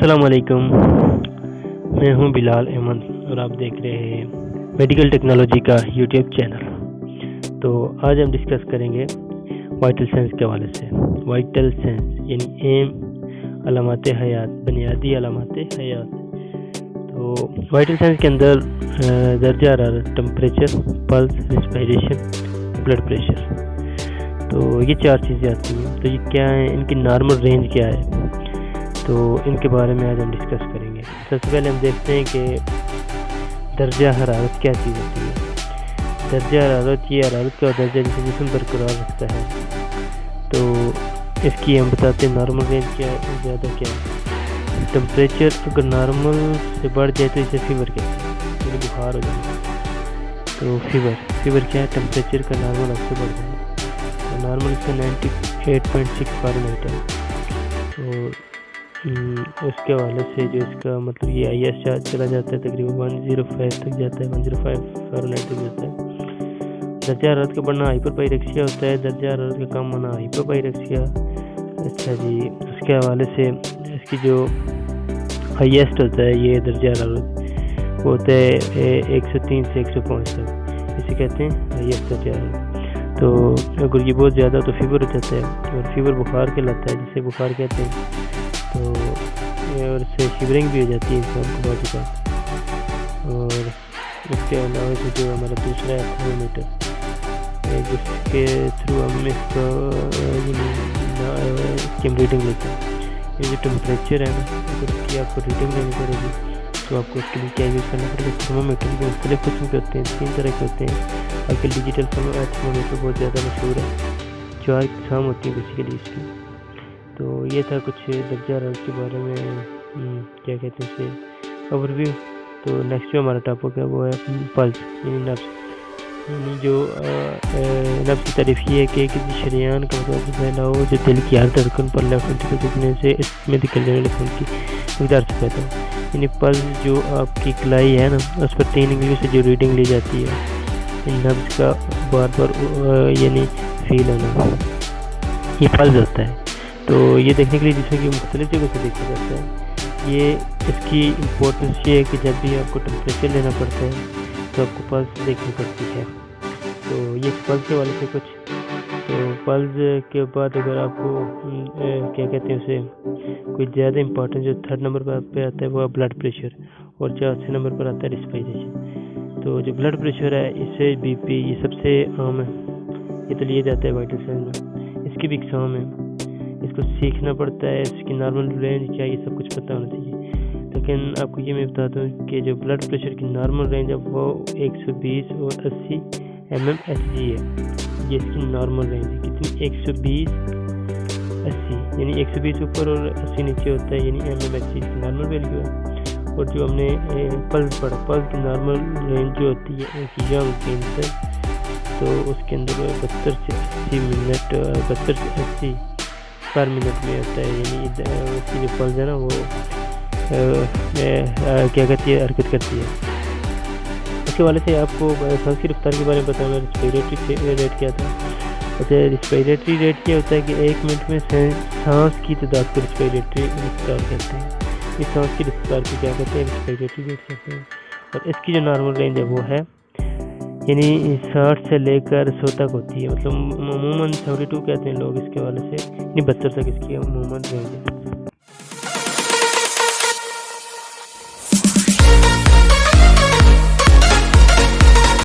अस्सलाम वालेकुम। मैं हूं बिलाल अहमद और आप देख रहे हैं मेडिकल टेक्नोलॉजी का यूट्यूब चैनल। तो आज हम डिस्कस करेंगे वाइटल साइंस के हवाले से। वाइटल साइंस यानी एम, अलामत हयात, बुनियादी अलामत हयात। तो वाइटल साइंस के अंदर दर्जा हरारत, temperature, pulse, respiration, blood pressure, तो ये चार चीज़ें आती हैं। तो ये क्या है, इनकी नॉर्मल रेंज क्या है, तो इनके बारे में आज हम डिस्कस करेंगे। सबसे पहले हम देखते हैं कि दर्जा हरारत क्या चीज़ होती है। दर्जा हरारत ये हरारत का दर्जा जिसे जिस्म बरकरार रखता है। तो इसकी हम बताते हैं नॉर्मल रेंज क्या है, ज़्यादा क्या है। टेम्परेचर अगर नॉर्मल से बढ़ जाए तो इसे फीवर कहते हैं, यानी बुखार हो जाए। तो फीवर क्या है, टेम्परेचर का नॉर्मल हद से बढ़ जाए। तो नॉर्मल इसका 98.6 फ़ारेनहाइट है। तो उसके हवाले से जो इसका मतलब ये IS चला जाता है, तकरीबन 105 तक जाता है, 105 फ़ारेनहाइट तक जाता है। दर्जा हरारत का बढ़ना हाइपरपाइरेक्सिया होता है, दर्जा हरारत का कम होना हाइपरपाइरेक्सिया। अच्छा जी, उसके हवाले से इसकी जो हाईएस्ट होता है ये दर्जा हरारत वो होता है 103 से 105 तक, इसे कहते हैं हाईएस्ट दर्जा हरारत। तो अगर ये बहुत ज़्यादा तो फीवर हो जाता है, और फीवर बुखार कहलाता है, जिसे बुखार कहते हैं। तो और इससे शिवरिंग भी हो जाती है इंसान को बहुत ज़्यादा। और इसके अलावा से जो हमारा दूसरा है थर्मोमीटर, जिसके थ्रू हम इसका रीडिंग लेते हैं। ये जो टेम्परेचर है ना, अगर उसकी आपको रीडिंग लेनी पड़ेगी तो आपको उसके लिए क्या यूज़ करना पड़ेगा। थर्मोमीटर के मुख्तलिफ किस्म के होते हैं, 3 तरह के होते हैं। आजकल डिजिटल थर्मोमीटर बहुत ज़्यादा मशहूर है, 4 किस्म होती है बेसिकली इसकी। तो ये था कुछ दर्जा हरारत के बारे में, क्या कहते हैं उसे, ओवरव्यू। तो नेक्स्ट जो हमारा टॉपिक है वो है पल्स यानी नब्ज़। यानी जो नब्ज़ की तारीफ ये है कि किसी शरीयान का मतलब फैला हो जो दिल की हर धड़कन पर लेफ्ट वेंट्रिकल को झुकने से इसमें निकलने वाले खून की मकदार से पैदा हो। यानी पल्स जो आपकी कलाई है ना, उस पर 3 इंगलियों से जो रीडिंग ली जाती है, नब्ज़ का बार बार यानी फील होना, ये पल्स होता है। तो ये देखने के लिए जिसमें कि मुख्तलिफ जगह से देखा जाता है। ये इसकी इम्पोर्टेंस ये है कि जब भी आपको टेम्परेचर लेना पड़ता है तो आपको पल्स देखनी पड़ती है। तो ये पल्स के वाले से कुछ। तो पल्स के बाद अगर आपको क्या कहते हैं उसे, कोई ज़्यादा इम्पोर्टेंट जो 3rd नंबर पर आता है वो है ब्लड प्रेशर, और 4थे नंबर पर आता है रेस्पिरेशन। तो जो ब्लड प्रेशर है, इससे BP, ये सबसे आम है, ये तो लिया जाता है वाइटल साइंस में। इसकी भी इकसाम है, इसको सीखना पड़ता है, इसकी नॉर्मल रेंज क्या है ये सब कुछ पता होना चाहिए। लेकिन आपको ये मैं बताता हूँ कि जो ब्लड प्रेशर की नॉर्मल रेंज है वो 120 और 80 mmHg है। ये इसकी नॉर्मल रेंज है, कितनी, 120 80, यानी 120 ऊपर और 80 नीचे होता है, यानी mmHg इसकी नॉर्मल वैल्यू है। और जो हमने पल्स पढ़ा, पल्स की नॉर्मल रेंज जो होती है एक यंग कैंसर, तो उसके अंदर 72 से 80 मिनट, 72 से 80 पर मिनट में होता है। यानी उसकी जो पल्स है ना वो क्या कहती है, हरकत करती है। उसके वाले से आपको सांस की रफ्तार के बारे में बताना, रेस्पिरेटरी रेट क्या था। अच्छा, रेस्पिरेटरी रेट क्या होता है कि 1 मिनट में सांस की तादाद को रेस्पिरेटरी रफ्तार कहते हैं। इस सांस की रफ्तार को क्या कहते हैं, रेस्पिरेटरी रेट कहते हैं। और इसकी जो नॉर्मल रेंज है वो है यानी 60 से लेकर 100 तक होती है। मतलब अमूमन 72 कहते हैं लोग इसके वाले से, यानी 72 तक इसकी अमूमन रेंज है।